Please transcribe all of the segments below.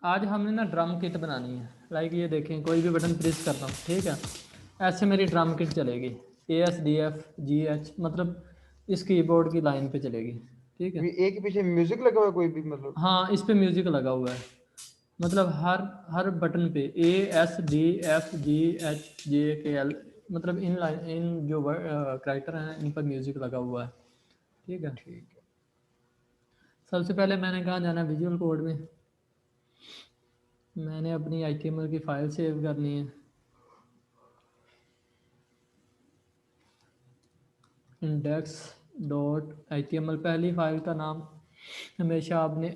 आज हमने ना ड्रम किट बनानी है। लाइक ये देखें, कोई भी बटन प्रेस करता हूँ, ठीक है, ऐसे मेरी ड्रम किट चलेगी। ASDFGH, मतलब इस कीबोर्ड की लाइन पे चलेगी, ठीक है। ये एक के पीछे म्यूजिक लगा हुआ है कोई भी मतलब? हाँ, इस पे म्यूजिक लगा हुआ है, मतलब हर हर बटन पे ASDFGHJKL, मतलब इन लाइन, इन जो कैरेक्टर हैं इन पर म्यूजिक लगा हुआ है, ठीक है। ठीक है। सबसे पहले मैंने कहा जाना विजुअल कोड में। मैंने अपनी HTML की फ़ाइल सेव करनी है। index.html, पहली फाइल का नाम हमेशा आपने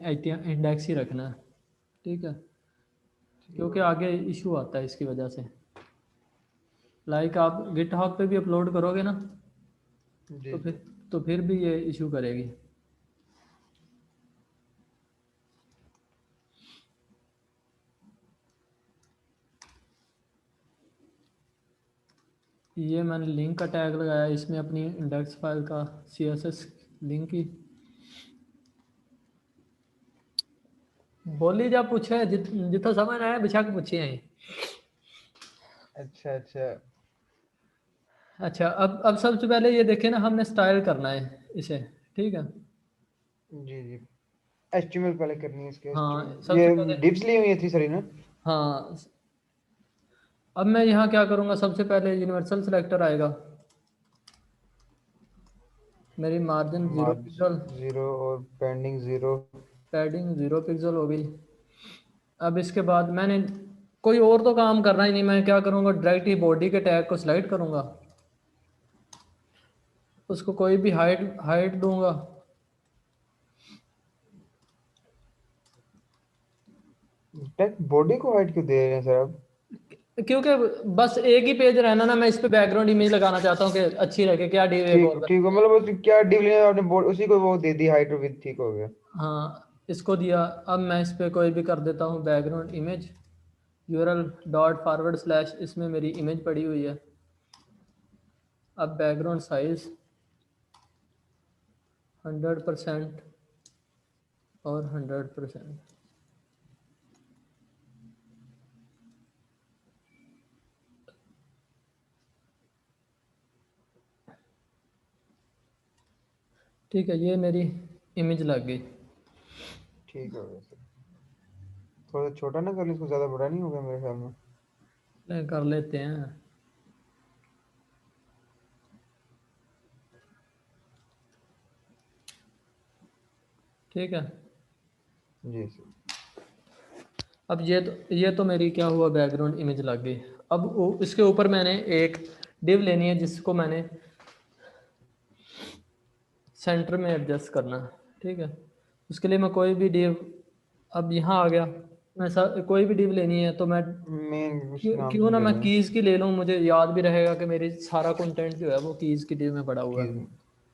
इंडेक्स ही रखना है, ठीक है, क्योंकि आगे इशू आता है इसकी वजह से। लाइक आप गिटहब पे भी अपलोड करोगे ना, जी तो जी। फिर भी ये इशू करेगी। ये मैंने लिंक का टैग लगाया, इसमें अपनी इंडेक्स फाइल का CSS लिंक ही बोली जा पूछे जितना समझ आया बेशक पूछे हैं। अच्छा अच्छा। अच्छा, अब सबसे पहले ये देखें ना, हमने स्टाइल करना है इसे, ठीक है। जी जी। HTML पहले करनी है इसके, हाँ, HTML सबसे ये पहले, डिव्स ली हुई थी सारी ना? हाँ। अब मैं यहाँ क्या करूँगा, सबसे पहले यूनिवर्सल सिलेक्टर आएगा, मेरी मार्जिन 0 पिक्सल, मार्जिन 0 और पेंडिंग 0। पैडिंग 0 पिक्सल हो गई। अब इसके बाद मैंने कोई और तो काम करना ही नहीं, मैं क्या करूँगा, डायरेक्ट ही बॉडी के टैग को सिलेक्ट करूँगा, उसको कोई भी हाइट हाइट दूंगा। बॉडी को हाइड क्यों दे रहे हैं सर आप? क्योंकि बस एक ही पेज रहना ना, मैं इस पे बैकग्राउंड इमेज लगाना चाहता हूँ कि अच्छी रहे, क्या डी एक और ठीक है, मतलब क्या डिव लिया आपने, उसी को वो दे दी हाइट और विड्थ, ठीक हो गया। हाँ, इसको दिया। अब मैं इस पे कोई भी कर देता हूँ बैकग्राउंड इमेज, URL// इसमें मेरी इमेज पड़ी हुई है। अब बैकग्राउंड साइज 100% और 100%, ठीक है, ये मेरी इमेज लग गई। ठीक हो गया सर। थोड़ा छोटा ना कर ली, इसको ज्यादा बड़ा नहीं होगा मेरे ख्याल में। कर लेते हैं, ठीक है। जी सर। अब ये तो मेरी क्या हुआ, बैकग्राउंड इमेज लग गई। अब इसके ऊपर मैंने एक डिव लेनी है जिसको मैंने सेंटर में एडजस्ट करना है, ठीक है। उसके लिए मैं कोई भी डिव, अब यहाँ आ गया, मैं कोई भी डिव लेनी है तो मैं मेन नाम क्यों से ना ले मैं लें। कीज़ की ले लूँ, मुझे याद भी रहेगा कि मेरी सारा कंटेंट जो है वो कीज़ की डिव में पड़ा हुआ है, ठीक।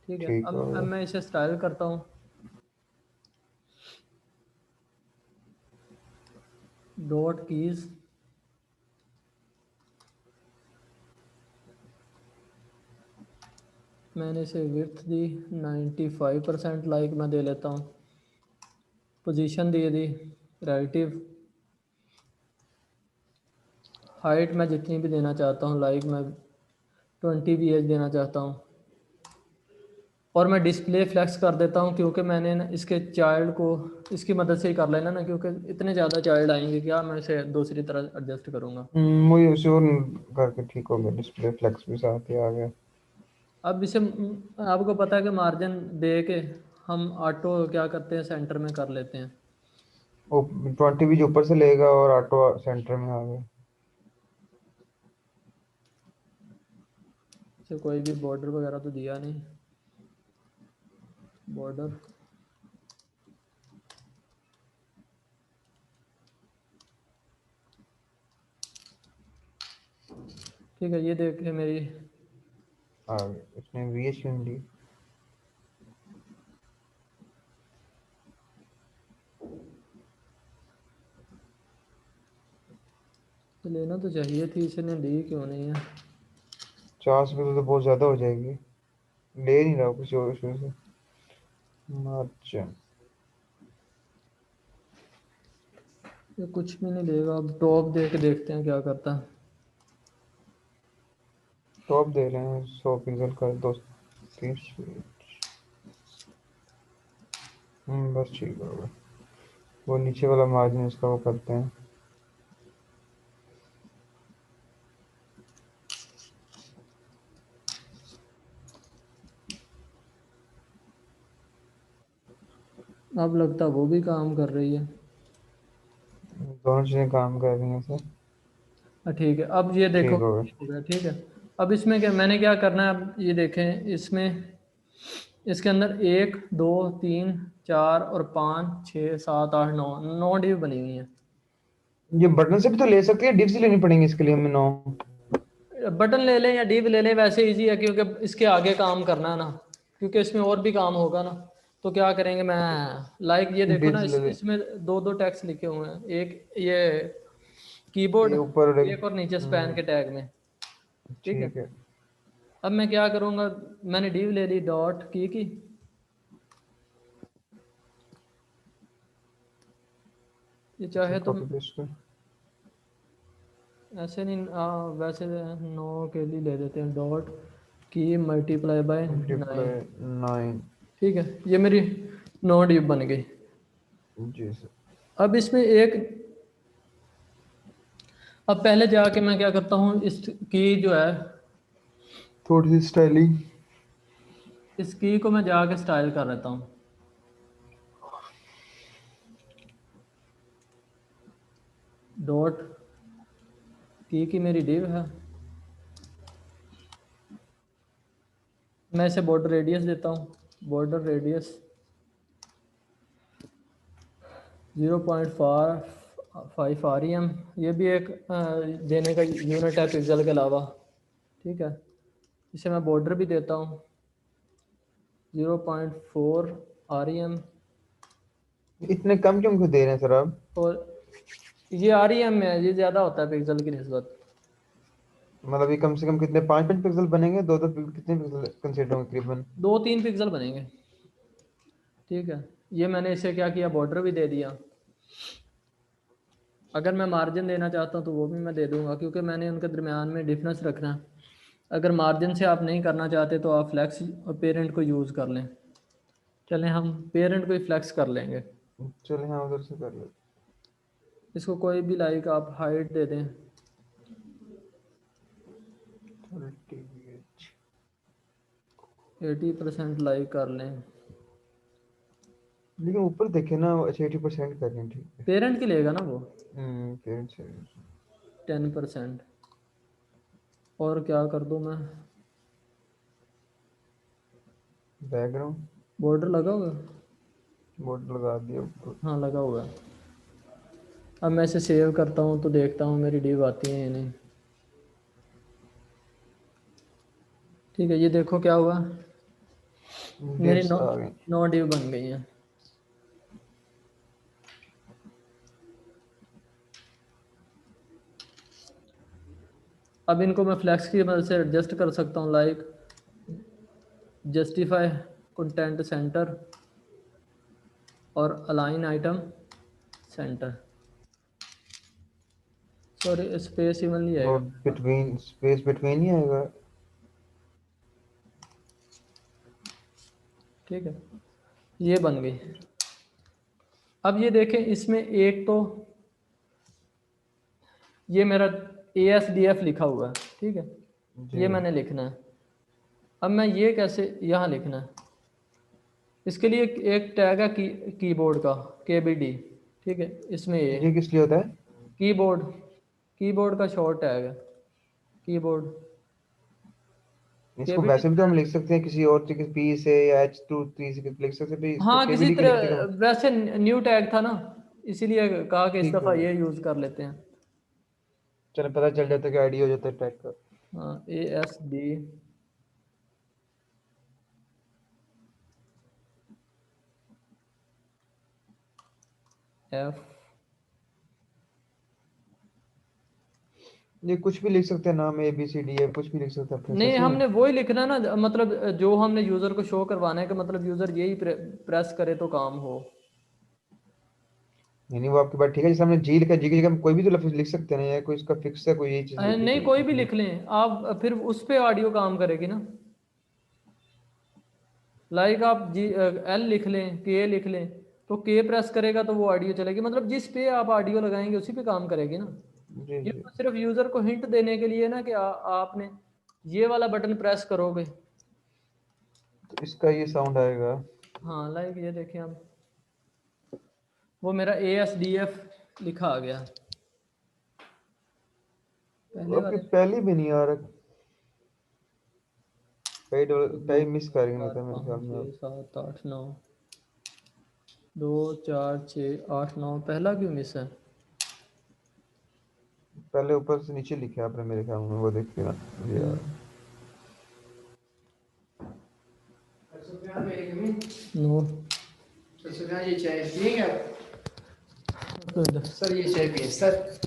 ठीक है। ठीक हो अब गया। मैं इसे स्टाइल करता हूँ, डॉट कीज़, मैंने इसे विड्थ दी 95%, लाइक मैं दे लेता हूँ। पोजीशन दे दी रिलेटिव, हाइट मैं जितनी भी देना चाहता हूँ, लाइक मैं 20 VH देना चाहता हूँ। और मैं डिस्प्ले फ्लैक्स कर देता हूँ, क्योंकि मैंने ना इसके चाइल्ड को इसकी मदद से ही कर लेना ना, क्योंकि इतने ज़्यादा चाइल्ड आएंगे, क्या मैं इसे दूसरी तरह एडजस्ट करूँगा। मुझे उसे और करके ठीक हो गया, डिस्प्ले फ्लेक्स भी साथ ही आ गया। अब इसे आपको पता है कि मार्जिन दे के हम ऑटो क्या करते हैं, सेंटर में कर लेते हैं। वो 20 भी जो ऊपर से लेगा और ऑटो सेंटर में आ गया। इसे कोई भी बॉर्डर वगैरह तो दिया नहीं, बॉर्डर, ठीक है। ये देख के मेरी, आ गया, इसने VH क्यों दी? तो लेना तो चाहिए थी, इसने ली क्यों नहीं है। 50 रुपये तो बहुत ज्यादा हो जाएगी। ले नहीं रहा हूँ किसी और इशू से। मार्जिन। ये कुछ भी नहीं देगा। अब टॉप दे के देखते हैं क्या करता है। टॉप दे रहे हैं 100 पिक्सल का 230। बस ठीक होगा। वो नीचे वाला मार्जिन इसका वो करते हैं। अब लगता है वो भी काम कर रही है। दोनों चीज़ें काम कर रही हैं सर। ठीक है, अब ये देखो ठीक होगा। हो गया। ठीक है, अब इसमें क्या मैंने क्या करना है, अब ये देखें इसमें, इसके अंदर 1 2 3 4 और 5 6 7 8 9 डिव बनी हुई हैं। ये बटन से भी तो ले सकते हैं, डिप से लेनी पड़ेंगी इसके लिए हमें 9। बटन ले लें या डिव ले लें, वैसे इजी है क्योंकि इसके आगे काम करना है ना, क्योंकि इसमें और भी काम होगा ना। तो क्या करेंगे, मैं लाइक ये देखो ना, डिप्स ले ले। इसमें दो दो टैग्स लिखे हुए हैं, एक ये कीबोर्ड, ये ऊपर और एक और नीचे स्पैन हम्म, के टैग में। ठीक है, ठीक है। अब मैं क्या करूँगा, मैंने डिव ले ली डॉट की, ये चाहे तो कॉपी पेस्ट कर। ऐसे नहीं वैसे 9 के लिए ले देते हैं डॉट की मल्टीप्लाई बाय 9। मल्टीप्लाई 9। ठीक है, ये मेरी 9 डिव बन गई। जी सर। अब इसमें एक, अब पहले जाके मैं क्या करता हूँ, इस की जो है, थोड़ी सी स्टाइलिंग। इस की को मैं जाके स्टाइल कर लेता हूँ। डॉट की मेरी डिव है, मैं इसे बॉर्डर रेडियस देता हूँ। बॉर्डर रेडियस 0.5 REM, ये भी एक देने का यूनिट है पिक्सल के अलावा। ठीक है, इसे मैं बॉर्डर भी देता हूँ 0.4 REM। इतने कम क्यों क्यों दे रहे हैं सर आप? और ये REM में है, ये ज़्यादा होता है पिक्सल की निस्बत। मतलब ये कम से कम कितने 5 5 पिक्सल बनेंगे, 2 2 कितने पिक्सल कंसीडर होंगे तकरीबन? 2 3 पिक्सल बनेंगे। ठीक है, ये मैंने इसे क्या किया, बॉर्डर भी दे दिया। अगर मैं मार्जिन देना चाहता हूँ तो वो भी मैं दे दूंगा, क्योंकि मैंने उनके दरमियान में डिफरेंस रखना है। अगर मार्जिन से आप नहीं करना चाहते तो आप फ्लैक्स और पेरेंट को यूज़ कर लें। चलें हम पेरेंट को ही फ्लैक्स कर लेंगे। चलिए हाँ उधर से कर लेते। इसको कोई भी लाइक आप हाइट दे दें। 30 80% लाइक कर लें। लेकिन ऊपर देखे ना, अच्छा 80% कर रहे हैं, ठीक है। पेरेंट की लेगा ना वो फिर से 10%। और क्या कर दूँ मैं, बैकग्राउंड बॉर्डर लगा हुआ है? बोर्ड लगा दिया ऊपर। हाँ लगा हुआ है। अब मैं इसे सेव करता हूँ तो देखता हूँ मेरी डिव आती है या नहीं। ठीक है, ये देखो क्या हुआ, मेरी डिप्स आ गए। 9 डिव बन गई हैं। अब इनको मैं फ्लैक्स की मदद से एडजस्ट कर सकता हूँ, लाइक जस्टिफाई कंटेंट सेंटर और align item centre. Sorry space even नहीं और आएगा। बिटवीन स्पेस बिटवीन ही आएगा। ठीक है, ये बन गई। अब ये देखें, इसमें एक तो ये मेरा ASDF लिखा हुआ है। ठीक है, जी ये मैंने लिखना है। अब मैं ये कैसे यहाँ लिखना है, इसके लिए एक टैग है कीबोर्ड का KBD। ठीक है, इसमें ये किस लिए होता है? कीबोर्ड कीबोर्ड का शॉर्ट टैग है, कीबोर्ड इसको KBD। वैसे भी तो हम लिख सकते हैं किसी और चीज पी से या H23 से लिख सकते हैं, भाई इसको हाँ किसी केबीडी की लिखने तरह, का। वैसे न्यू टैग था ना, इसीलिए कहा कि इस ठीक दफ़ा है, ये यूज़ कर लेते हैं। चलो पता चल जाता है कि आईडी हो जाता है टैग का। हाँ ASDF। ये कुछ भी लिख सकते हैं, नाम ABCD है, कुछ भी लिख सकते हैं अपने हिसाब नहीं, से। हमने वही लिखना ना, मतलब जो हमने यूज़र को शो करवाना है कि मतलब यूज़र यही प्रेस करे तो काम हो। नहीं वो आपकी बात ठीक है, जैसे हमने जी लिखा, जी की जगह हम कोई भी तो लफ्ज लिख सकते हैं ना, या कोई इसका फिक्स है, कोई यही चीज नहीं, कोई भी लिखनी है? लिख लें आप, फिर उस पे ऑडियो काम करेगी ना। लाइक आप जी एल लिख लें, के लिख लें, तो के प्रेस करेगा तो वो ऑडियो चलेगी, मतलब जिस पे आप ऑडियो लगाएंगे उसी पे काम करेगी ना। जी ये जी। तो सिर्फ यूज़र को हिंट देने के लिए ना कि आपने ये वाला बटन प्रेस करोगे। तो इसका ये साउंड आएगा। हाँ लाइक ये देखें आप, वो मेरा ASDF लिखा आ गया पहले आपकी वाले। पहली भी नहीं आ रहा, कई तो दो, कई मिस करेंगे चार, मतलब मेरे ख्याल पाँच, में छः, आप। सात, आठ, नौ, 2, 4, 6, 8, 9, पहला क्यों मिस है? पहले ऊपर से नीचे लिखे आपने मेरे ख्याल में, वो देख के ना मुझे याद है। नो। सर ये चाय पिएंगे आप? सर ये चाय पिए सर।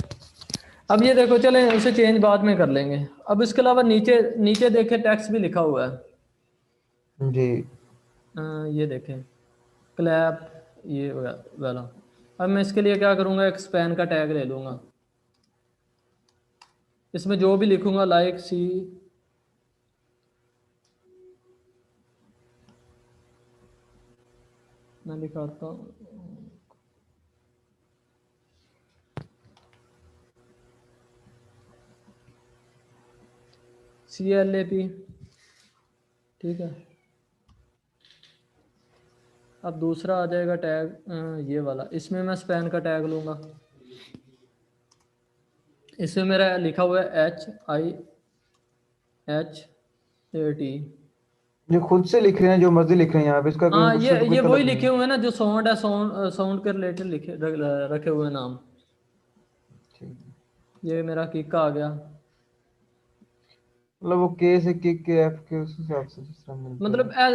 अब ये देखो, चलें उसे चेंज बाद में कर लेंगे। अब इसके अलावा नीचे नीचे देखें टेक्स्ट भी लिखा हुआ है। जी। ये देखें क्लैप, ये वाला। अब मैं इसके लिए क्या करूँगा, एक स्पैन का टैग ले लूँगा, इसमें जो भी लिखूँगा लाइक सी, मैं लिखाता हूँ CLAP, ठीक है। अब दूसरा आ जाएगा टैग ये वाला, इसमें मैं स्पैन का टैग लूँगा। इसमें मेरा लिखा हुआ है HIHAT। जो खुद से लिख रहे हैं, जो मर्जी लिख रहे हैं यहाँ पे, इसका कोई हाँ, उससे तो कोई ये वही तलब नहीं लिखे है। हुए हैं ना जो साउंड है, साउंड के रिलेटेड रखे हुए हैं नाम। ठीक है। ये मेरा किक आ गया। मतलब वो के से किक के एफ के उस हिसाब से जिस तरह मिलते मतलब हैं।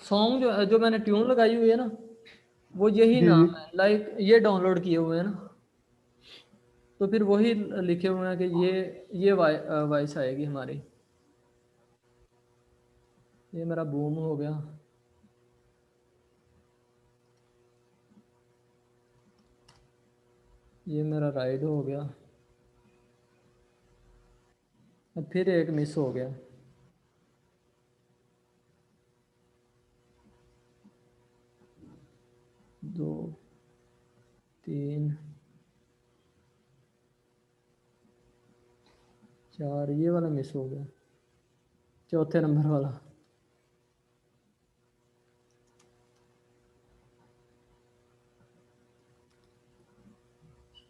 सॉन्ग जो जो मैंने ट्यून लगाई हुई है ना, वो यही जी जी। नाम है, लाइक ये डाउनलोड किए हुए हैं ना, तो फिर वही लिखे हुए हैं कि ये वॉइस आएगी हमारी। ये मेरा बूम हो गया। ये मेरा राइड हो गया। अब फिर एक मिस हो गया। 2, 3, 4, ये वाला मिस हो गया, चौथे नंबर वाला।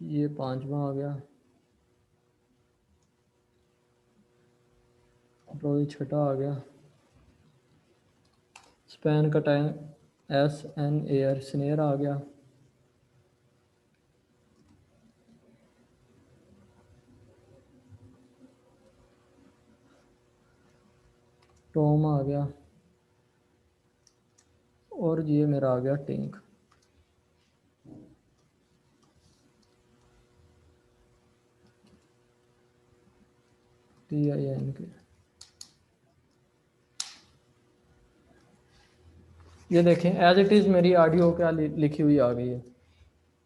ये 5वां आ गया, तो ये छठा आ गया। स्पैन का टाइम SNAR, स्नेयर आ गया। टॉम आ गया, और ये मेरा आ गया टिंक। TINK। ये देखें एज इट इज़ मेरी ऑडियो क्या लिखी हुई आ गई है।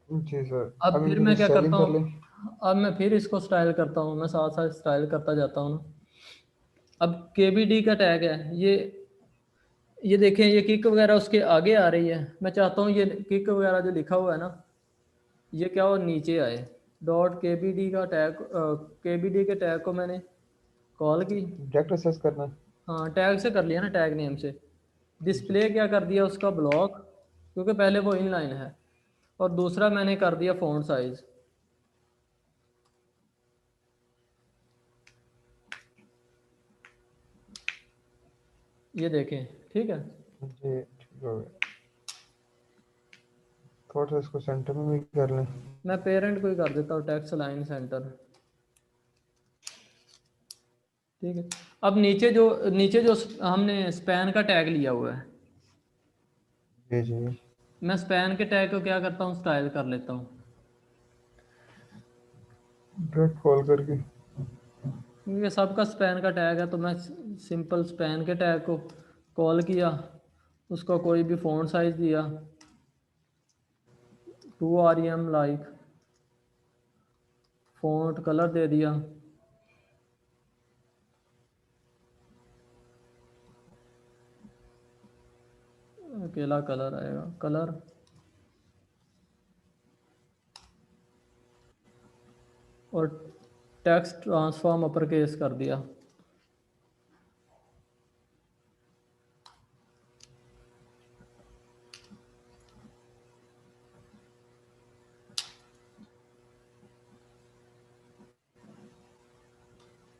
जी सर। अब अब फिर इनकी मैं कुछ क्या करता स्टाइलिंग कर हूँ, लें। अब मैं फिर इसको स्टाइल करता हूँ, मैं साथ साथ स्टाइल करता जाता हूँ ना। अब KBD का टैग है ये देखें, ये किक वगैरह उसके आगे आ रही है। मैं चाहता हूँ ये किक वगैरह जो लिखा हुआ है ना, ये क्या हो नीचे आए। .KBD का टैग, KBD के टैग को मैंने कॉल की। डायरेक्ट असेस करना है। हाँ, टैग से कर लिया ना, टैग नेम से। डिस्प्ले क्या कर दिया उसका ब्लॉक, क्योंकि पहले वो इनलाइन है। और दूसरा मैंने कर दिया फ़ॉन्ट साइज़। ये देखें, ठीक है। जी ठीक हो गया। थोड़ा सा इसको सेंटर में भी कर लें। मैं पेरेंट को ही कर देता हूँ टेक्स्ट लाइन सेंटर, ठीक है। अब नीचे जो हमने स्पैन का टैग लिया हुआ है, जी जी। मैं स्पैन के टैग को क्या करता हूँ, स्टाइल कर लेता हूँ। डायरेक्ट कॉल करके। क्योंकि सबका स्पैन का टैग है, तो मैं सिंपल स्पैन के टैग को कॉल किया, उसको कोई भी फ़ॉन्ट साइज़ दिया। 2rem लाइक, फ़ॉन्ट कलर दे दिया, अकेला कलर आएगा, कलर, और टेक्स्ट ट्रांसफॉर्म अपर केस कर दिया।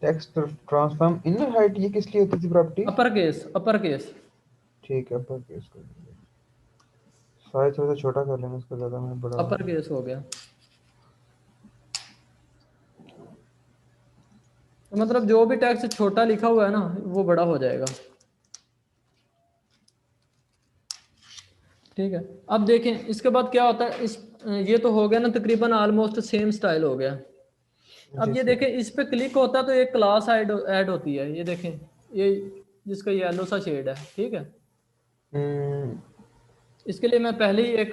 टेक्स्ट ट्रांसफॉर्म इनर हाइट ये किस लिए होती थी property? Upper case, upper case, ठीक है, अपर केस कर देंगे। साइज थोड़ा सा छोटा कर लेंगे, इसको ज़्यादा में बड़ा अपर केस हो गया। तो मतलब जो भी टेक्स्ट छोटा लिखा हुआ है ना वो बड़ा हो जाएगा। ठीक है, अब देखें इसके बाद क्या होता है। इस ये तो हो गया ना, तकरीबन ऑलमोस्ट सेम स्टाइल हो गया। अब ये सर। देखें, इस पे क्लिक होता है तो एक क्लास ऐड होती है, ये देखें, ये जिसका येलो सा शेड है। ठीक है, हम्म, इसके लिए मैं पहले ही एक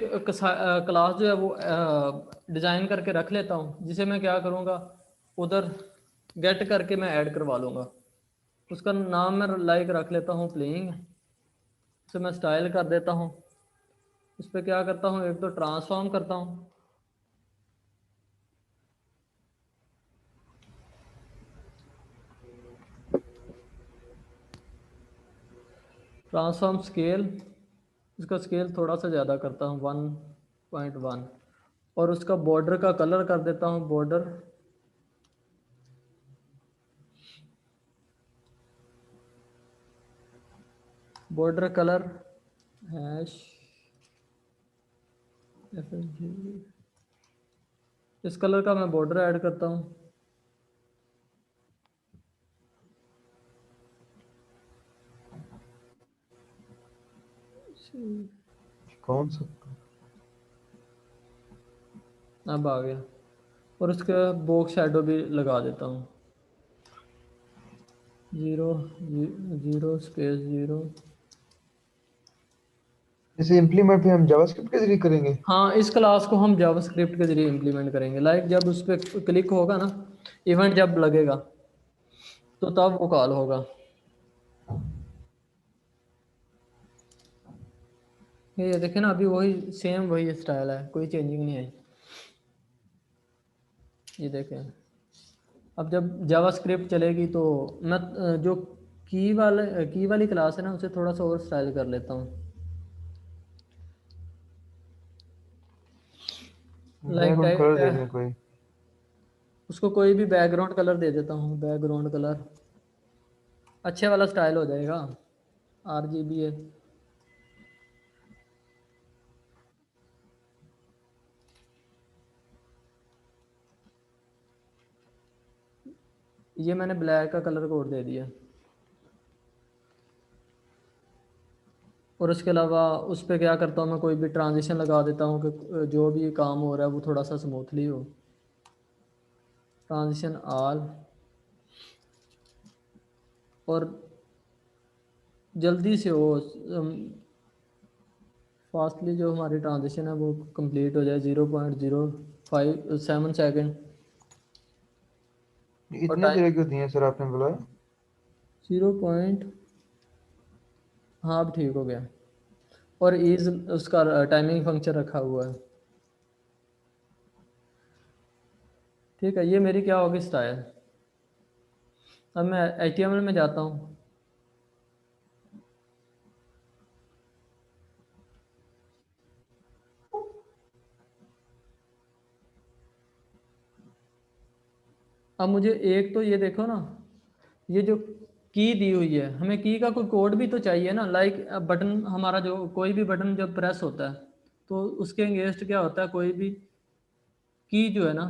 क्लास जो है वो डिज़ाइन करके रख लेता हूँ, जिसे मैं क्या करूँगा, उधर गेट करके मैं ऐड करवा लूँगा। उसका नाम मैं लाइक रख लेता हूँ प्लेइंग, उसे मैं स्टाइल कर देता हूँ। उस पर क्या करता हूँ, एक तो ट्रांसफॉर्म करता हूँ, ट्रांसफॉर्म स्केल, इसका स्केल थोड़ा सा ज़्यादा करता हूँ 1.1, और उसका बॉर्डर का कलर कर देता हूँ border, border colour hash FLG। इस कलर का मैं बॉर्डर ऐड करता हूँ। कौन सा? अब आ गया, और उसका बॉक्स शैडो भी लगा देता हूँ, 0 0 जैसे इम्प्लीमेंट भी हम जावास्क्रिप्ट के जरिए करेंगे? हाँ, इस क्लास को हम जावास्क्रिप्ट के जरिए इम्प्लीमेंट करेंगे। लाइक जब उस पर क्लिक होगा ना, इवेंट जब लगेगा तो तब वो कॉल होगा। ये देखे ना, अभी वही सेम वही स्टाइल है, कोई चेंजिंग नहीं है। ये देखें, अब जब जावास्क्रिप्ट चलेगी तो मैं जो की वाली क्लास है ना उसे थोड़ा सा और स्टाइल कर लेता हूँ। लाइक बैकग्राउंड कलर दे दें कोई। उसको कोई भी बैकग्राउंड कलर दे देता हूँ, बैकग्राउंड कलर अच्छे वाला स्टाइल हो जाएगा, RGB है। ये मैंने ब्लैक का कलर कोड दे दिया, और उसके अलावा उस पर क्या करता हूँ, मैं कोई भी ट्रांजिशन लगा देता हूँ कि जो भी काम हो रहा है वो थोड़ा सा स्मूथली हो, ट्रांजिशन ऑल, और जल्दी से हो, फास्टली जो हमारी ट्रांजिशन है वो कंप्लीट हो जाए, 0.057 सेकंड। और इतने टाइम तरह क्यों दिए सर आपने बोला? 0. हाँ अब ठीक हो गया, और इज उसका टाइमिंग फंक्शन रखा हुआ है। ठीक है, ये मेरी क्या होगी स्टाइल। अब मैं HTML में जाता हूँ, अब मुझे एक तो ये देखो ना, ये जो की दी हुई है, हमें की का कोई कोड भी तो चाहिए ना। लाइक बटन, हमारा जो कोई भी बटन जब प्रेस होता है तो उसके अगेंस्ट क्या होता है, कोई भी की जो है ना,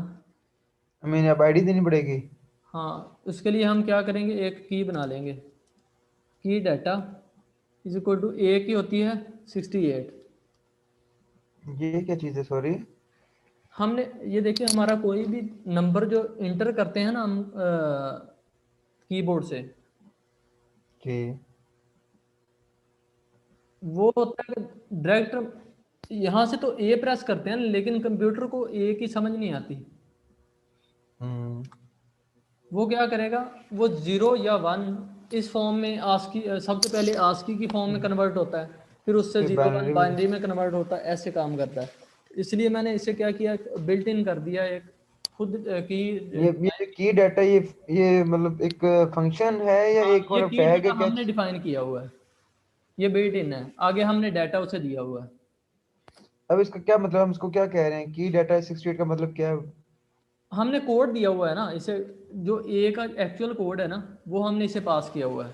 मैंने अब आईडी देनी पड़ेगी? हाँ, उसके लिए हम क्या करेंगे, एक की बना लेंगे, की डाटा इज इक्वल टू ए की होती है 68। ये क्या चीज़ है सॉरी? हमने ये देखिए, हमारा कोई भी नंबर जो इंटर करते हैं ना हम कीबोर्ड से, जी। वो होता है डायरेक्ट यहाँ से तो ए प्रेस करते हैं लेकिन कंप्यूटर को ए की समझ नहीं आती। वो क्या करेगा, वो 0 या 1 इस फॉर्म में आस्की, सबसे पहले आस्की की फॉर्म में कन्वर्ट होता है, फिर उससे फिर 0 1 बाइनरी में। बाइनरी में कन्वर्ट होता है, ऐसे काम करता है। इसलिए मैंने इसे क्या किया, बिल्ट इन कर दिया एक खुद की। ये की डाटा, ये मतलब एक फंक्शन है या हाँ, एक ये मतलब की टैग है डाटा क्या? हमने डिफाइन किया हुआ है, ये बिल्ट इन है, आगे हमने डाटा उसे दिया हुआ है। अब इसका क्या मतलब, हम इसको क्या कह रहे हैं? की डाटा 68 का मतलब क्या है? हमने कोड दिया हुआ है ना इसे, जो ए का एक्चुअल कोड है ना, वो हमने इसे पास किया हुआ है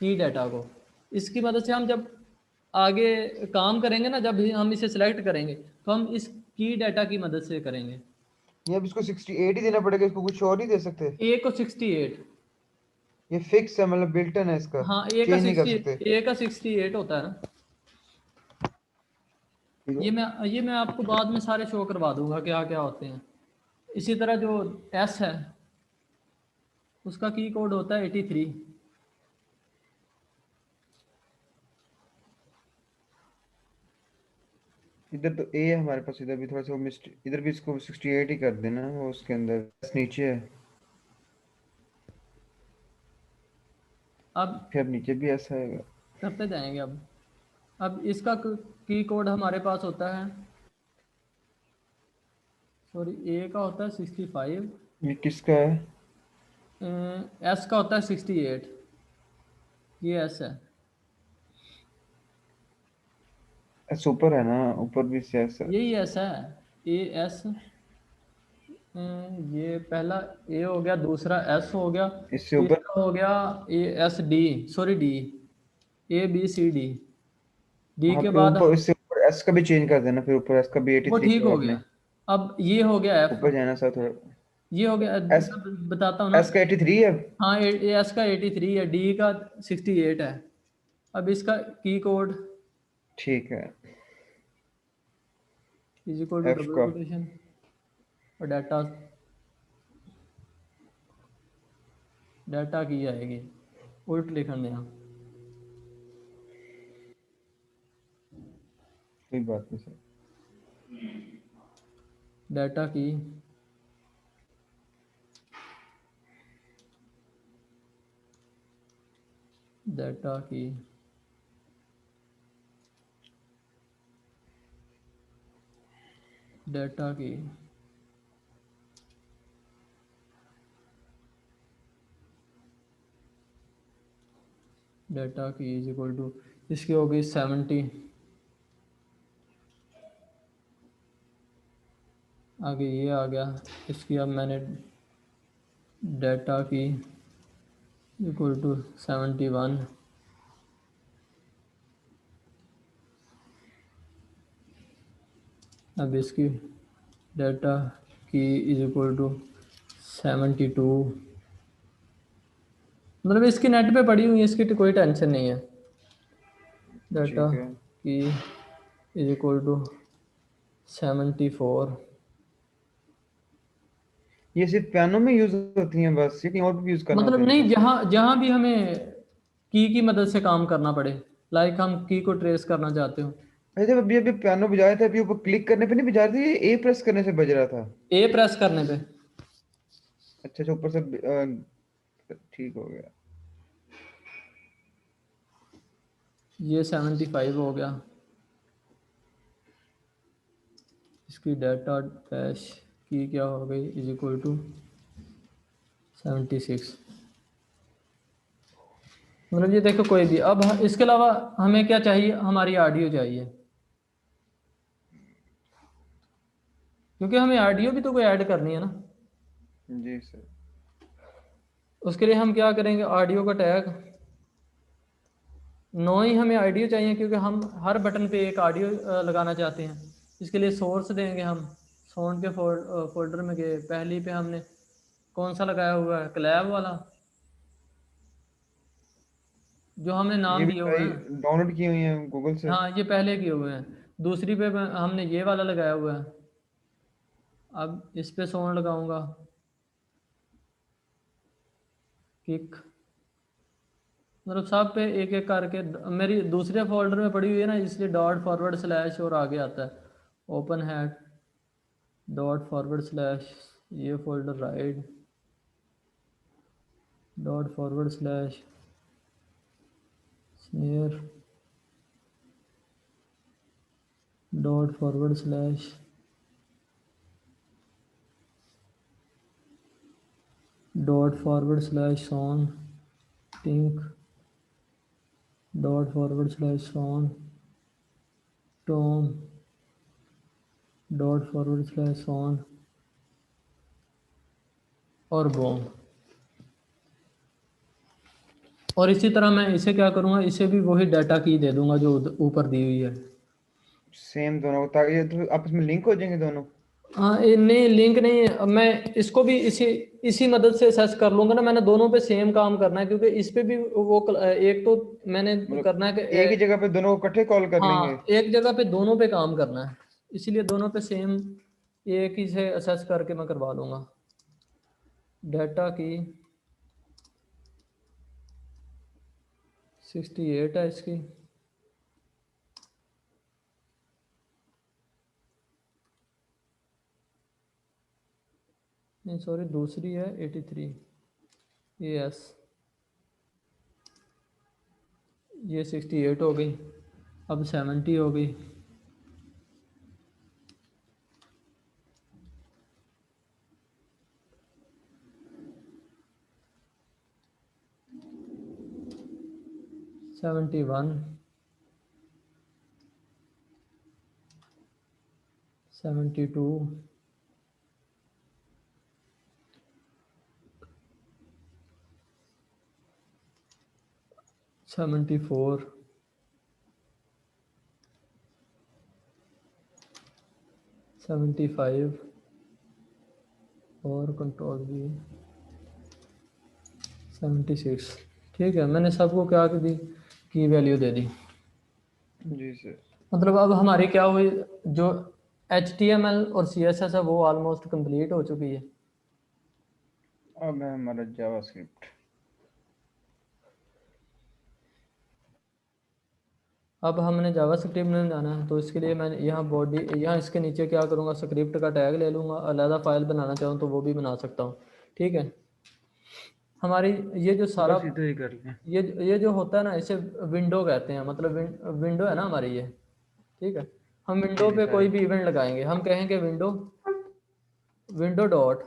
की डाटा को। इसकी मदद से हम जब आगे काम करेंगे ना, जब भी हम इसे सिलेक्ट करेंगे तो हम इस की डाटा की मदद से करेंगे। ये अब इसको 68 ही देना पड़ेगा, इसको कुछ और नहीं दे सकते? ए को 68, ये फिक्स है, मतलब बिल्ट इन है इसका, हाँ ए का चेंज नहीं कर 60, सकते? ए का 68 होता है ना। ये मैं आपको बाद में सारे शो करवा दूंगा क्या क्या होते हैं। इसी तरह जो एस है उसका की कोड होता है 83। इधर तो ए है हमारे पास, इधर भी थोड़ा सा इधर भी इसको 68 ही कर देना, वो उसके अंदर नीचे है, अब फिर नीचे भी ऐसा आएगा। करते जाएंगे। अब इसका की कोड हमारे पास होता है, सॉरी ए का होता है 65, ये किसका है? एस का होता है 68, ये एस है। एस ऊपर है ना, ऊपर भी से ऐसा। यही एस है, ए एस। ये पहला ए हो गया, दूसरा एस हो गया, इससे ऊपर। तीसरा हो गया A S D, sorry D, A B C D, D हाँ, के फिर बाद ऊपर इससे ऊपर एस का भी चेंज कर देना, फिर ऊपर एस का भी वो 83 ठीक किया हो आपने। गया। अब ये हो गया एफ, ऊपर जाना सा थोड़ा। ये हो गया, एस मैं बताता हूँ ना। एस का 83 है। हाँ एस का 83 है, डी का 68 है। अब इसका की कोड ठीक है। Is equal to F double का कोटेशन और डाटा, डाटा की आएगी उल्ट लिखने यहाँ, कोई बात नहीं सर। डाटा की डाटा की डाटा की डाटा की इज इक्वल टू, इसकी होगी 70, आगे ये आ गया। इसकी अब मैंने डाटा की इक्वल टू 71, अब इसकी डाटा की इज इक्वल टू 72। मतलब इसकी नेट पे पड़ी हुई है, इसकी तो कोई टेंशन नहीं है। डाटा ठीक है। की इज इक्वल टू 74। ये सिर्फ पियानो में यूज होती हैं बस, ये कहीं और भी यूज करना होता मतलब है नहीं, इनको? जहाँ जहाँ भी हमें की मदद से काम करना पड़े, लाइक हम की को ट्रेस करना चाहते हो। अरे जब अभी अभी पियानो बजाया था, अभी ऊपर क्लिक करने पे नहीं बजा रही थी, ये ए प्रेस करने से बज रहा था। ए प्रेस करने पे अच्छा अच्छा, ऊपर से ठीक हो गया। ये 75 हो गया। इसकी डाटा डैश की क्या हो गई इज इक्वल टू 76। मतलब ये देखो कोई भी, अब इसके अलावा हमें क्या चाहिए, हमारी ऑडियो चाहिए, क्योंकि हमें ऑडियो भी तो कोई ऐड करनी है ना। जी सर। उसके लिए हम क्या करेंगे, ऑडियो का टैग, नो ही हमें ऑडियो चाहिए क्योंकि हम हर बटन पे एक ऑडियो लगाना चाहते हैं। इसके लिए सोर्स देंगे हम, साउंड के फोल्डर में गए, पहली पे हमने कौन सा लगाया हुआ है, क्लैब वाला जो हमने ये नाम भी दिए हुए भाई हैं। डाउनलोड की हुई है गूगल से। हाँ ये पहले किए हुए हैं। दूसरी पे हमने ये वाला लगाया हुआ है। अब इस पे साउंड लगाऊंगा, किक, मतलब सब पे एक एक करके मेरी दूसरे फोल्डर में पड़ी हुई है ना, इसलिए डॉट फॉरवर्ड स्लैश और आगे आता है open hat dot forward slash ये folder right dot forward slash snare dot forward slash dot forward slash son tink dot forward slash son Tom dot forward slash son और बॉम। और इसी तरह मैं इसे क्या करूँगा, इसे भी वही डाटा की दे दूंगा जो ऊपर दी हुई है। सेम दोनों, ताकि ये तो आपस में लिंक हो जाएंगे दोनों। हाँ नहीं लिंक नहीं है, अब मैं इसको भी इसी मदद से सर्च कर लूंगा ना। मैंने दोनों पे सेम काम करना है क्योंकि इस पे भी वो एक तो मैंने मतलब करना है कि एक ही जगह पे दोनों को इकट्ठे कॉल कर लेंगे। हाँ एक जगह पे दोनों पे काम करना है, इसलिए दोनों पे सेम एक ही से असेस करके मैं करवा लूँगा। डाटा की 68 है इसकी, नहीं सॉरी दूसरी है 83 यस, ये 68 हो गई, अब 70 हो गई। सेवेंटी वन 72 74 75 और कंट्रोल भी 76। ठीक है, मैंने सबको क्या दी की वैल्यू दे दी। जी सर। मतलब अब हमारी क्या हुई, जो HTML और CSS है वो ऑलमोस्ट कंप्लीट हो चुकी है। अब है हमारा जावास्क्रिप्ट। अब हमने जावास्क्रिप्ट में जाना है, तो इसके लिए मैंने यहाँ बॉडी यहाँ इसके नीचे क्या करूँगा, स्क्रिप्ट का टैग ले लूँगा, अलग फाइल बनाना चाहूँ तो वो भी बना सकता हूँ। ठीक है, हमारी ये जो सारा बस इधर ही कर लें। ये जो होता है ना, इसे विंडो कहते हैं, मतलब विंडो है ना हमारी ये। ठीक है, हम जी विंडो जी पे सर। कोई भी इवेंट लगाएंगे, हम कहेंगे विंडो विंडो डॉट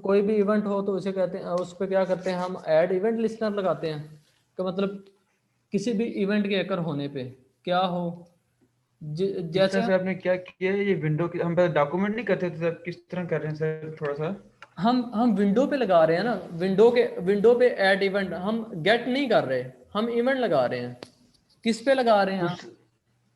कोई भी इवेंट हो तो उसे कहते हैं, उस पर क्या करते हैं हम ऐड इवेंट लिस्टनर लगाते हैं कि मतलब किसी भी इवेंट के अकर होने पे क्या हो इस जैसे तरह से आपने क्या किया है, ये विंडो की हम पहले डॉक्यूमेंट नहीं करते थे, अब किस तरह कर रहे हैं सर थोड़ा सा। हम विंडो पे लगा रहे हैं ना, विंडो पे ऐड इवेंट हम गेट नहीं कर रहे, हम इवेंट लगा रहे हैं। किस पे लगा रहे हैं उस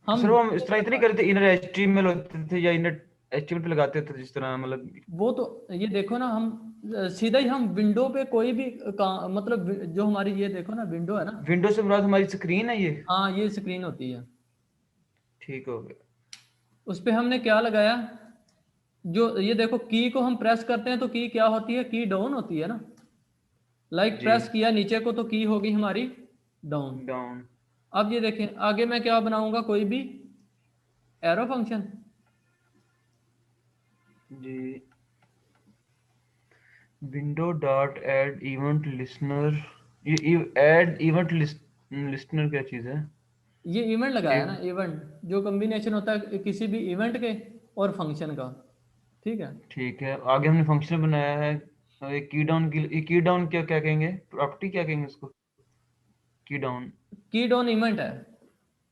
हम सर वो हम विंडो इस पे तरह इतनी लगा करते थे, इनर एचटीएमएल होते थे या इनर एचटीएमएल पे लगाते थे जिस तरह मतलब। वो तो ये देखो ना, हम सीधा ही हम विंडो पे कोई भी मतलब जो हमारी ये देखो ना विंडो है ना, विंडो से मुराद हमारी स्क्रीन है ये। हाँ ये स्क्रीन होती है, ठीक हो गया। उस पे हमने क्या लगाया, जो ये देखो की को हम प्रेस करते हैं तो की क्या होती है, की डाउन होती है ना। लाइक जी। प्रेस किया नीचे को तो की होगी हमारी डाउन। डाउन। अब ये देखें आगे मैं क्या बनाऊंगा, कोई भी एरो फंक्शन। जी। Window dot add event listener, ये ऐड इवेंट लिसनर क्या चीज़ है। ये इवेंट लगाया ना, एक इवेंट जो कॉम्बिनेशन होता है किसी भी इवेंट के और फंक्शन का। ठीक है, ठीक है, आगे हमने फंक्शन बनाया है। और ये की डाउन क्या क्या कहेंगे, प्रॉपर्टी क्या कहेंगे उसको, की डाउन। की डाउन इवेंट है।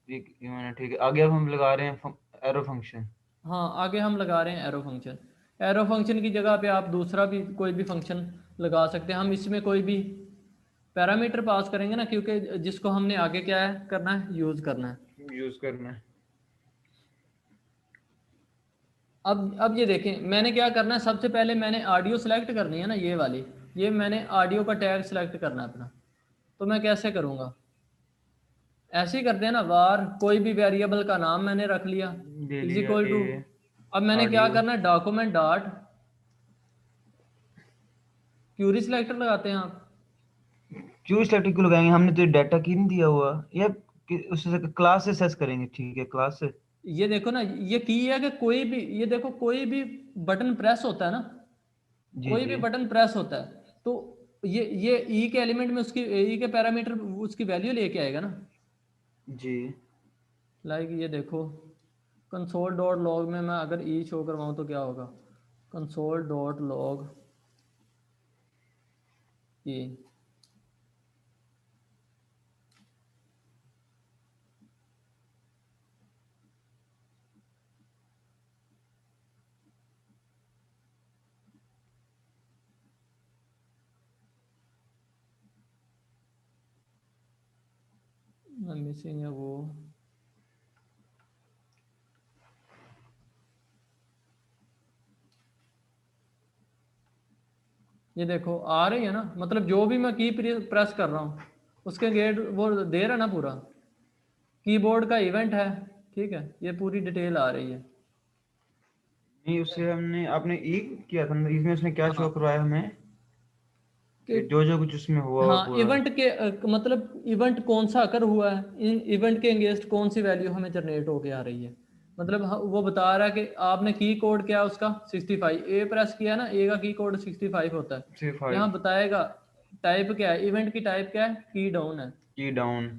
एक इवेंट, ठीक है। आगे अब हम लगा रहे हैं एरो फंक्शन। हाँ आगे हम लगा रहे हैं एरो फंक्शन। एरो फंक्शन की जगह पे आप दूसरा भी कोई भी फंक्शन लगा सकते हैं। हम इसमें कोई भी पैरामीटर पास करेंगे ना, क्योंकि जिसको हमने आगे क्या है करना है, यूज़ करना है। यूज करना है। अब ये देखें मैंने क्या करना है, सबसे पहले मैंने ऑडियो सेलेक्ट करनी है ना, ये वाली, ये मैंने ऑडियो का टैग सेलेक्ट करना है अपना। तो मैं कैसे करूँगा, ऐसे ही करते हैं ना, वार कोई भी वेरिएबल का नाम मैंने रख लिया ले इज लिया इक्वल ए टू। अब मैंने क्या ऑडियो। करना है, डॉक्यूमेंट डॉट क्यूरी सिलेक्टर लगाते हैं आप। क्यों सिलेक्ट क्यों लगाएंगे, हमने तो डाटा की नहीं दिया हुआ, या उससे क्लास से सर्च करेंगे, ठीक है क्लास से। ये देखो ना, ये की है कि कोई भी, ये देखो कोई भी बटन प्रेस होता है ना, जी कोई भी जी बटन प्रेस होता है तो ये ई के एलिमेंट में उसकी ई के पैरामीटर उसकी वैल्यू लेके आएगा ना। जी। लाइक ये देखो, कंसोल डॉट लॉग में मैं अगर ई शो करवाऊँ तो क्या होगा, कंसोल डॉट लॉग ई, मिसिंग है वो, ये देखो आ रही है ना, मतलब जो भी मैं की प्रेस कर रहा हूँ उसके गेट वो दे रहा ना पूरा, कीबोर्ड का इवेंट है, ठीक है, ये पूरी डिटेल आ रही है। नहीं, उससे हमने आपने ई किया था, इसमें उसने क्या शो हाँ करवाया हमें कि कि जो जो कुछ उसमें हुआ हुआ हाँ, पूरा। इवेंट के मतलब इवेंट कौन सा अकर हुआ है, इन इवेंट के अगेंस्ट कौन सी वैल्यू हमें जनरेट होके आ रही है, मतलब वो बता रहा है कि आपने की कोड क्या उसका 65, ए प्रेस किया ना, ए का की कोड 65 होता है, सी फाइव यहाँ बताएगा टाइप क्या है, इवेंट की टाइप क्या है, की डाउन है, की डाउन।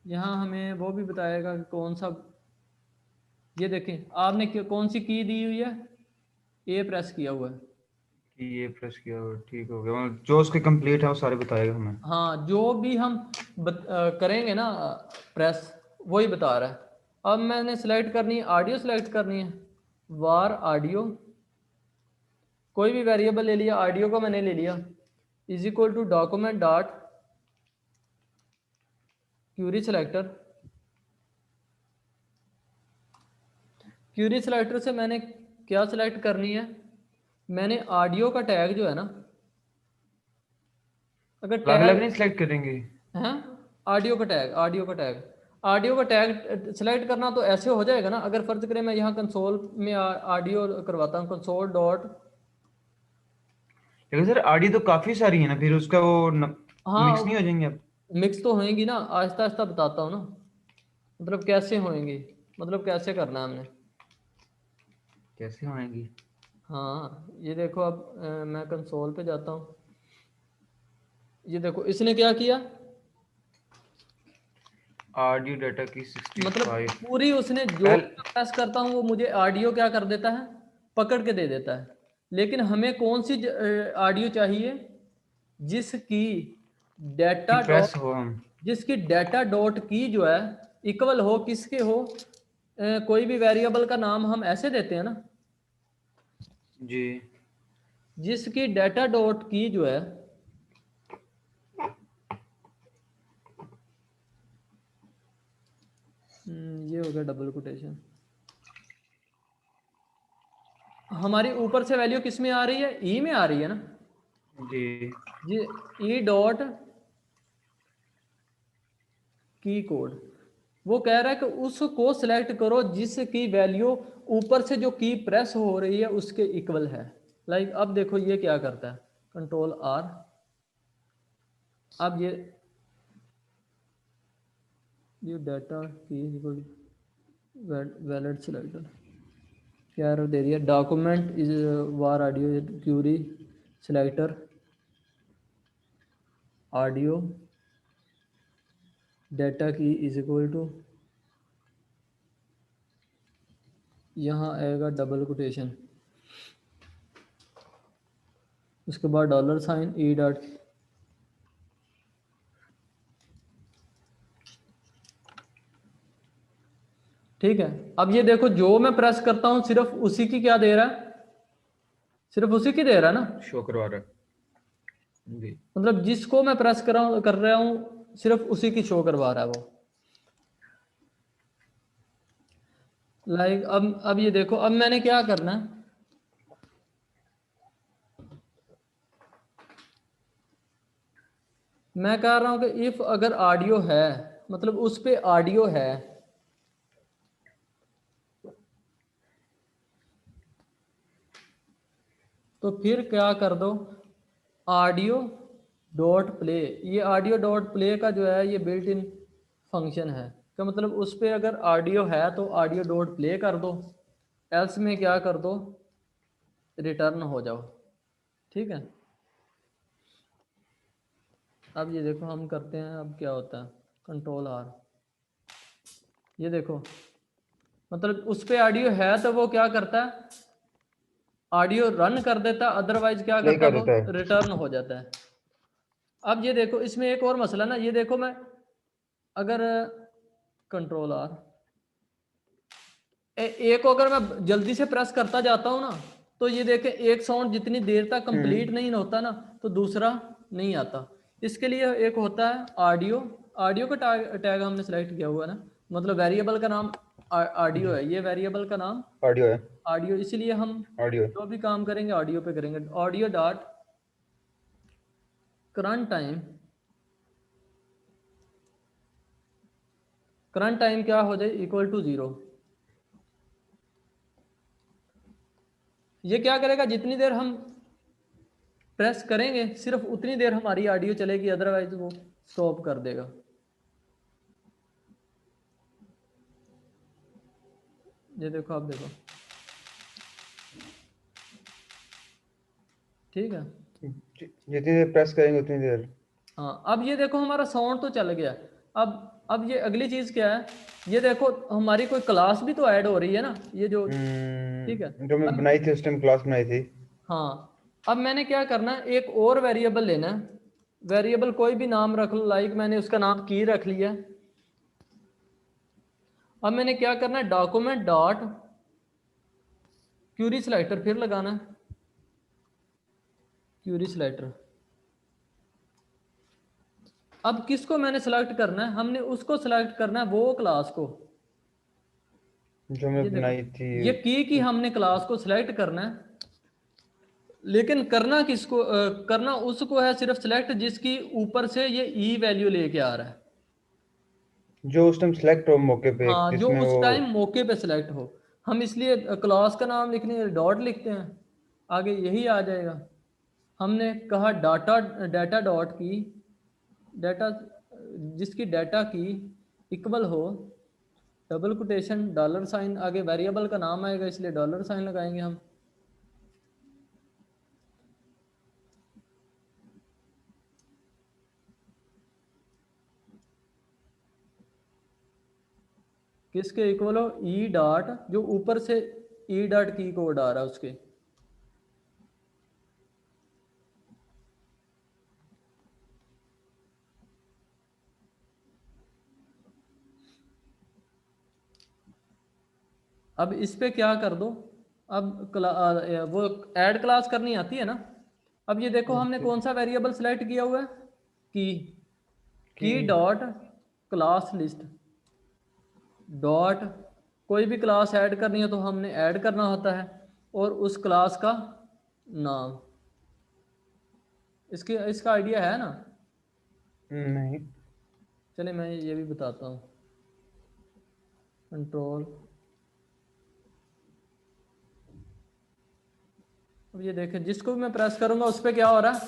यहाँ हमें वो भी बताएगा कि कौन सा, ये देखें आपने कौन सी की दी हुई है, ए प्रेस किया हुआ है। कि ये प्रेस किया हुआ, ठीक हो गया, मतलब जो उसके कंप्लीट है वो सारे बताएगा हमें। हाँ जो भी हम करेंगे ना प्रेस, वही बता रहा है। अब मैंने सेलेक्ट करनी है, ऑडियो सेलेक्ट करनी है, वार ऑडियो, कोई भी वेरिएबल ले लिया, ऑडियो को मैंने ले लिया, is equal to document dot query selector, query selector से मैंने क्या सेलेक्ट करनी है, मैंने ऑडियो का टैग जो है ना, अगर अलग अलग टैग नहीं सिलेक्ट करेंगे। है, ऑडियो का टैग, ऑडियो का टैग, ऑडियो का टैग सेलेक्ट करना तो ऐसे हो जाएगा ना, अगर फर्ज करें मैं यहाँ कंसोल में ऑडियो करवाता हूँ, कंसोल डॉट, लेकिन सर ऑडियो तो काफी सारी है ना, फिर उसका वो मिक्स नहीं हो हाँ जाएंगे अब। मिक्स तो होएंगी ना, आहिस्ता आहिस्ता बताता हूँ ना, मतलब कैसे होएंगी, मतलब कैसे करना है हमने। कैसे होंगी। हाँ ये देखो अब मैं कंसोल पे जाता हूँ, ये देखो इसने क्या किया, ऑडियो डाटा की मतलब 65 पूरी उसने जो पहल। मैं प्रेस करता हूँ वो मुझे ऑडियो क्या कर देता है, पकड़ के दे देता है, लेकिन हमें कौन सी ऑडियो चाहिए, जिसकी की डाटा प्रेस डॉट, हो हम। जिसकी डाटा डॉट की जो है इक्वल हो किसके हो, कोई भी वेरिएबल का नाम हम ऐसे देते हैं ना, जी। जिसकी डाटा डॉट की जो है, ये हो गया डबल कोटेशन, हमारी ऊपर से वैल्यू किस में आ रही है, ई में आ रही है ना, जी। ये ई डॉट की कोड, वो कह रहा है कि उसको सिलेक्ट करो जिसकी वैल्यू ऊपर से जो की प्रेस हो रही है उसके इक्वल है। लाइक अब देखो ये क्या करता है, कंट्रोल आर, अब ये डाटा की वैलिड सिलेक्टर क्या एरर दे रही है, document is war audio Curie selector audio data की इज इक्वल टू, यहाँ आएगा डबल कोटेशन, उसके बाद डॉलर साइन ई डॉट, ठीक है। अब ये देखो जो मैं प्रेस करता हूँ सिर्फ उसी की क्या दे रहा है, सिर्फ उसी की दे रहा है ना, शो करवा रहा है जी। मतलब जिसको मैं प्रेस कर रहा हूँ सिर्फ उसी की शो करवा रहा है वो। लाइक अब ये देखो, अब मैंने क्या करना है, मैं कह रहा हूँ कि इफ अगर ऑडियो है, मतलब उस पे ऑडियो है, तो फिर क्या कर दो, ऑडियो डॉट प्ले, ये ऑडियो डॉट प्ले का जो है ये बिल्ट इन फंक्शन है का मतलब उस पर अगर ऑडियो है तो ऑडियो डॉट प्ले कर दो, एल्स में क्या कर दो, रिटर्न हो जाओ। ठीक है, अब ये देखो हम करते हैं, अब क्या होता है, कंट्रोल आर, ये देखो मतलब उस पर ऑडियो है तो वो क्या करता है, ऑडियो रन कर देता, अदरवाइज क्या प्ले करता है कर वो देता है। रिटर्न हो जाता है। अब ये देखो इसमें एक और मसला ना, ये देखो मैं अगर कंट्रोल आर एक को अगर मैं जल्दी से प्रेस करता जाता हूँ ना, तो ये देखे एक साउंड जितनी देर तक कंप्लीट नहीं होता ना तो दूसरा नहीं आता। इसके लिए एक होता है ऑडियो, ऑडियो का टैग हमने सेलेक्ट किया हुआ है ना, मतलब वेरिएबल का नाम ऑडियो है, ये वेरिएबल का नाम ऑडियो है, ऑडियो, इसलिए हम ऑडियो। जो भी काम करेंगे ऑडियो पे करेंगे। Audio dot current time, current time क्या हो जाए इक्वल टू 0। ये क्या करेगा, जितनी देर हम प्रेस करेंगे सिर्फ उतनी देर हमारी ऑडियो चलेगी, अदरवाइज वो स्टॉप कर देगा। ये देखो, आप देखो, ठीक है। जितनी देर प्रेस करेंगे उतनी देर। हाँ, अब ये देखो हमारा साउंड तो चल गया। अब ये अगली चीज क्या है, ये देखो हमारी कोई क्लास भी तो ऐड हो रही है ना, ये जो, ठीक है। जो मैं अब बनाई थी उस टाइम, क्लास बनाई थी। हाँ, अब मैंने क्या करना है, एक और वेरिएबल लेना है, वेरिएबल कोई भी नाम रख लो, लाइक मैंने उसका नाम की रख लिया। अब मैंने क्या करना है, डॉक्यूमेंट डॉट क्यूरी सिलेक्टर फिर लगाना है, क्यूरी सिलेक्टर। अब किसको मैंने सेलेक्ट करना है, हमने उसको सेलेक्ट करना है, वो क्लास को, जो मैं ये बनाई देखो थी। ये की हमने क्लास को सिलेक्ट करना है, लेकिन करना किसको, करना उसको है सिर्फ सिलेक्ट जिसकी ऊपर से ये ई वैल्यू लेके आ रहा है। जो उस टाइम सेलेक्ट हो मौके पे, हाँ, जो जिसमें उस वो। टाइम मौके पे सिलेक्ट हो, हम इसलिए क्लास का नाम लिखने के लिए डॉट लिखते हैं, आगे यही आ जाएगा। हमने कहा डाटा, डाटा डॉट की, डाटा जिसकी डाटा की इक्वल हो, डबल कोटेशन डॉलर साइन, आगे वेरिएबल का नाम आएगा इसलिए डॉलर साइन लगाएंगे हम। किसके इक्वल हो, ई डॉट, जो ऊपर से ई डॉट की कोड आ रहा है उसके। अब इस पे क्या कर दो, अब वो ऐड क्लास करनी आती है ना। अब ये देखो हमने कौन सा वेरिएबल सेलेक्ट किया हुआ है, की डॉट क्लास लिस्ट डॉट, कोई भी क्लास ऐड करनी है तो हमने ऐड करना होता है, और उस क्लास का नाम, इसके इसका आइडिया है ना। नहीं। चलिए मैं ये भी बताता हूँ, कंट्रोल, अब ये देखें जिसको भी मैं प्रेस करूंगा उस पर क्या हो रहा है,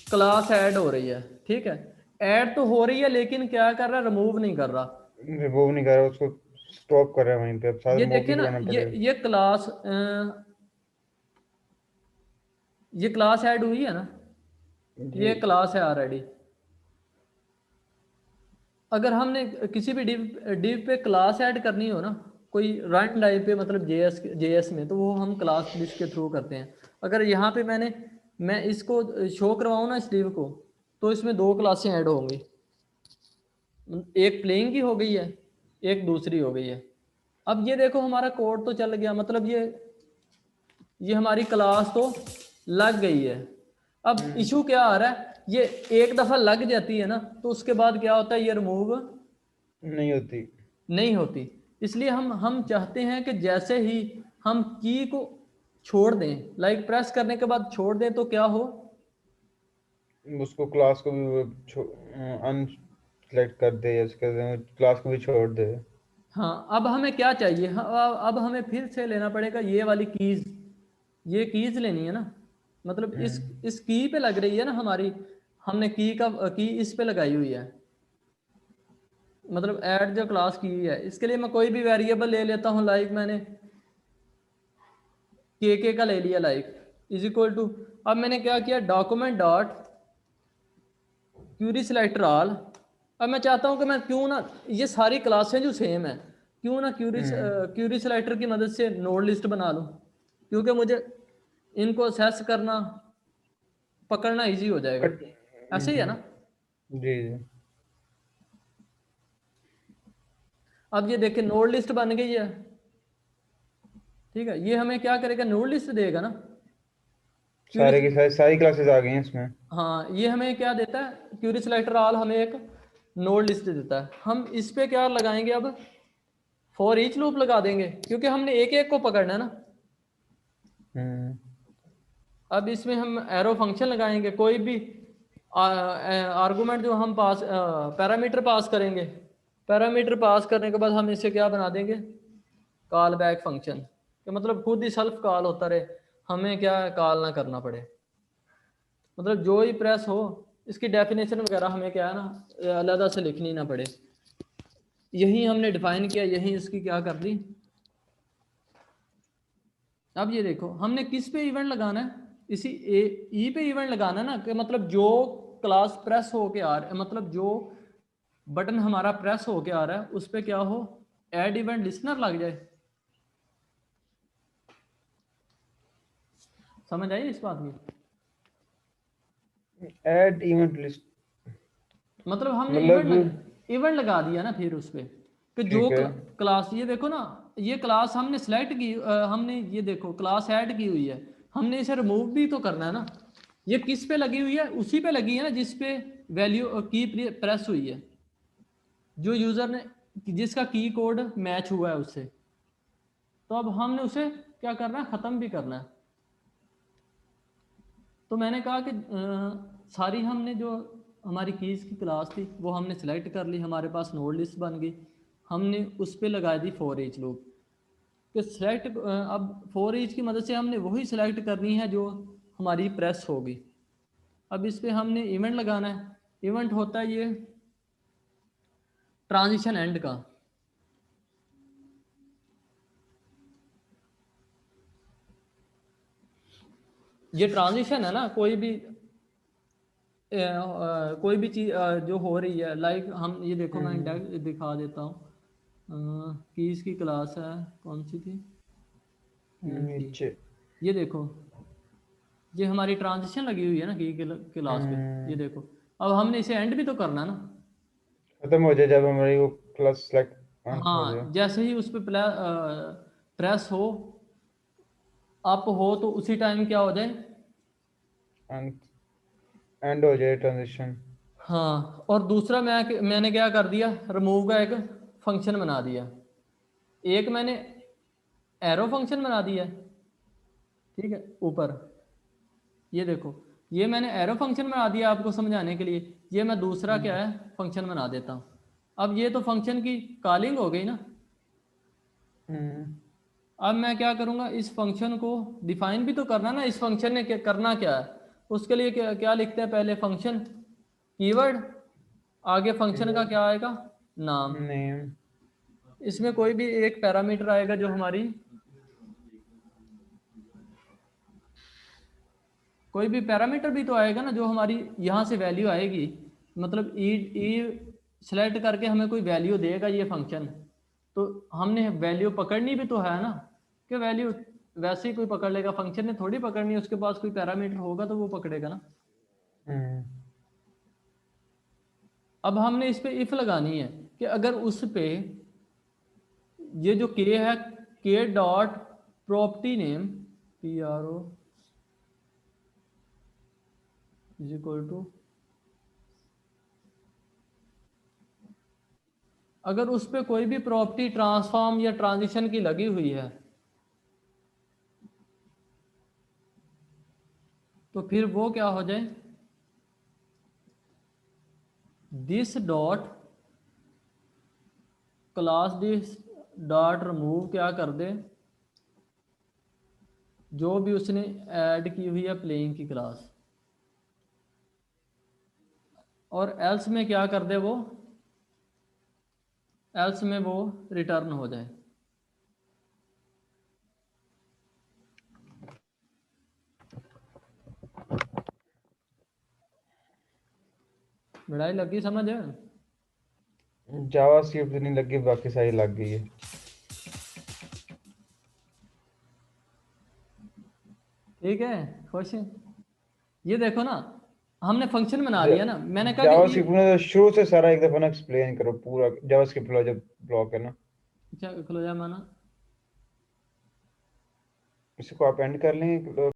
क्लास ऐड हो रही है, ठीक है। ऐड तो हो रही है लेकिन क्या कर रहा है, रिमूव नहीं कर रहा। रिमूव नहीं कर रहा, उसको स्टॉप कर रहा है वहीं पे। अब सारा ये रिमूव देखे नहीं ना, करवाना पड़ेगा। ये क्लास, ये क्लास ऐड हुई है ना, जी। ये क्लास है ऑलरेडी। अगर हमने किसी भी डिव पे क्लास ऐड करनी हो ना, कोई रन टाइप पे मतलब जेएस में, तो वो हम क्लास लिस्ट के थ्रू करते हैं। अगर यहाँ पे मैं इसको शो करवाऊँ ना इस डिव को, तो इसमें दो क्लासें ऐड होंगी, एक प्लेइंग की हो गई है, एक दूसरी हो गई है। अब ये देखो हमारा कोड तो चल गया, मतलब ये हमारी क्लास तो लग गई है। अब इशू क्या आ रहा है, ये एक दफ़ा लग जाती है ना तो उसके बाद क्या होता है, ये रिमूव नहीं होती। नहीं होती। इसलिए हम चाहते हैं कि जैसे ही हम की को छोड़ दें, लाइक प्रेस करने के बाद छोड़ दें, तो क्या हो, उसको क्लास को भी अनसेलेक्ट कर दे, या उसके क्लास को भी छोड़ दे। हाँ। अब हमें क्या चाहिए, हाँ, अब हमें फिर से लेना पड़ेगा ये वाली कीज़, ये कीज़ लेनी है ना, मतलब इस की पे लग रही है ना हमारी, हमने की इस पे लगाई हुई है, मतलब ऐड जो क्लास की है, इसके लिए मैं कोई भी वेरिएबल ले लेता हूँ, लाइक मैंने के का ले लिया, लाइक इज इक्वल टू, अब मैंने क्या किया, document dot Curie selector all. अब मैं चाहता हूँ कि मैं क्यों ना ये सारी क्लासें जो सेम है, क्यों ना क्यूरी सिलेक्टर की मदद से नोड लिस्ट बना लूँ, क्योंकि मुझे इनको असेस करना, पकड़ना इजी हो जाएगा। ऐसे ही है ना। जी जी। अब ये देखिए नोड लिस्ट बन गई है, ठीक है। ये हमें क्या करेगा, नोड लिस्ट देगा ना, सारे क्यूरी, की सारी क्लासेस आ गई हैं इसमें। हाँ ये हमें क्या देता है, क्यूरी सिलेक्टर ऑल हमें एक नोड लिस्ट देता है। हम इस पे क्या लगाएंगे, अब फॉर ईच लूप लगा देंगे, क्योंकि हमने एक एक को पकड़ना है ना। अब इसमें हम एरो फंक्शन लगाएंगे, कोई भी आर्गुमेंट जो हम पास पैरामीटर पास करेंगे, पैरामीटर पास करने के बाद हम इसे क्या बना देंगे, कॉल बैक फंक्शन, कि मतलब खुद ही सेल्फ कॉल होता रहे, हमें क्या कॉल ना करना पड़े, मतलब जो ही प्रेस हो, इसकी डेफिनेशन वगैरह हमें क्या है ना अलग से लिखनी ना पड़े। यही हमने डिफाइन किया, यही इसकी क्या कर दी। अब ये देखो हमने किस पे इवेंट लगाना है, इसी ई पे इवेंट लगाना है ना, कि मतलब जो क्लास प्रेस होके आ रहा है, मतलब जो बटन हमारा प्रेस होके आ रहा है उस पे क्या हो, ऐड इवेंट लिस्नर लग जाए। समझ आई इस बात की। ऐड इवेंट लिस्ट, मतलब हमने मतलब इवेंट लगा दिया ना फिर उस पे, कि जो ठीक है। क्लास, ये देखो ना, ये क्लास हमने सेलेक्ट की, हमने ये देखो क्लास ऐड की हुई है, हमने इसे रिमूव भी तो करना है ना। ये किस पे लगी हुई है, उसी पे लगी है ना जिस पे वैल्यू की प्रेस हुई है, जो यूजर ने, जिसका की कोड मैच हुआ है उससे। तो अब हमने उसे क्या करना है, ख़त्म भी करना है। तो मैंने कहा कि सारी हमने जो हमारी कीज़ की क्लास थी वो हमने सेलेक्ट कर ली, हमारे पास नोड लिस्ट बन गई, हमने उस पर लगा दी फॉर ईच लूप, कि सेलेक्ट, अब फॉर ईच की मदद से हमने वही सेलेक्ट करनी है जो हमारी प्रेस होगी। अब इस पर हमने इवेंट लगाना है, इवेंट होता है ये ट्रांजिशन एंड का। ये ट्रांजिशन है ना, कोई भी चीज़ जो हो रही है, लाइक हम ये देखो, मैं दिखा देता हूँ, कीज़ की क्लास है, कौन सी थी, ये थी, नीचे। ये देखो, ये हमारी ट्रांजिशन लगी हुई है ना की क्लास पे, ये देखो। अब हमने इसे एंड भी तो करना है ना। खत्म हो जाए जब हमारी वो क्लास सेलेक्ट हो जाए। हाँ जैसे ही उस पर प्रेस हो, अप हो, तो उसी टाइम क्या हो जाए, एंड हो जाए ट्रांजिशन। हाँ। और दूसरा मैंने क्या कर दिया, रिमूव का एक फंक्शन बना दिया, एक मैंने एरो फंक्शन बना दिया, ठीक है, ऊपर ये देखो, ये मैंने एरो फंक्शन बना दिया आपको समझाने के लिए। ये मैं दूसरा क्या है फंक्शन बना देता हूँ। अब ये तो फंक्शन की कॉलिंग हो गई ना। अब मैं क्या करूँगा, इस फंक्शन को डिफाइन भी तो करना ना, इस फंक्शन ने करना क्या है, उसके लिए क्या लिखते हैं, पहले फंक्शन कीवर्ड, आगे फंक्शन का क्या आएगा, नाम। नेम। इसमें कोई भी एक पैरामीटर आएगा जो हमारी, कोई भी पैरामीटर भी तो आएगा ना जो हमारी यहाँ से वैल्यू आएगी, मतलब ई सेलेक्ट करके हमें कोई वैल्यू देगा ये फंक्शन, तो हमने वैल्यू पकड़नी भी तो है ना, कि वैल्यू वैसे ही कोई पकड़ लेगा, फंक्शन ने थोड़ी पकड़नी है, उसके पास कोई पैरामीटर होगा तो वो पकड़ेगा ना। अब हमने इस पे इफ लगानी है, कि अगर उस पे ये जो के है, K dot property name PRO is equal to, अगर उस पर कोई भी प्रॉपर्टी ट्रांसफॉर्म या ट्रांजिशन की लगी हुई है, तो फिर वो क्या हो जाए, this dot class this dot remove क्या कर दे, जो भी उसने ऐड की हुई है प्लेइंग की क्लास, और एल्स में क्या कर दे वो, एल्स में वो रिटर्न हो जाए। लड़ाई लगी समझ? जावास्क्रिप्ट नहीं लगी, बाकी सारी लग गई है। ठीक है खुश? ये देखो ना, हमने फंक्शन बना लिया ना, मैंने कहा कि जावास्क्रिप्ट में तो शुरू से सारा एक दफा ना एक्सप्लेन करो पूरा, जावास्क्रिप्ट वाला जो ब्लॉक है ना, अच्छा खुल जा माना। इसको आप एंड कर लेंगे।